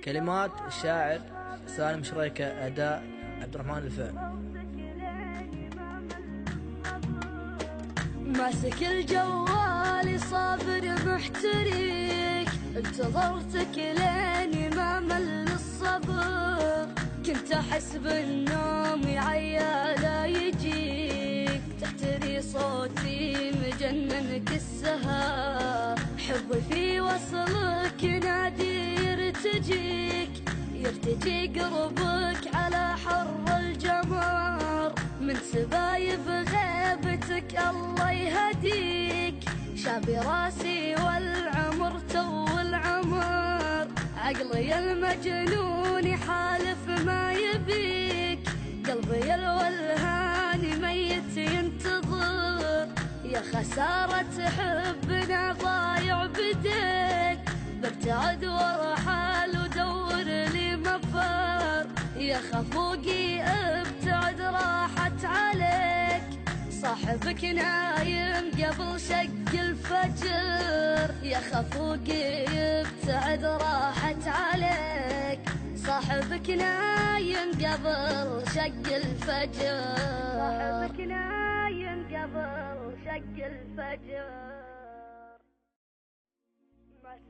كلمات الشاعر سالم شريكة، أداء عبد الرحمن الفعل. ماسك الجوال صابر محتريك، انتظرتك لين ما مل الصبر، كنت احس بالنوم عيالا يجيك، تحتري صوتي مجننك السهر، حبي في وصلك نادي يرتجي قربك على حر الجمر، من سبايب غيبتك الله يهديك، شابي راسي والعمر تو العمر، عقلي المجنون حالف ما يبيك، قلبي الولهان ميت ينتظر، يا خسارة حبنا ضايع بديك، ببتعد وارحل ودور لي مفر، يا خفوقي ابتعد راحت عليك، صاحبك نايم قبل شق الفجر، يا خفوقي ابتعد راحت عليك، صاحبك نايم قبل شق الفجر، صاحبك نايم قبل شق الفجر.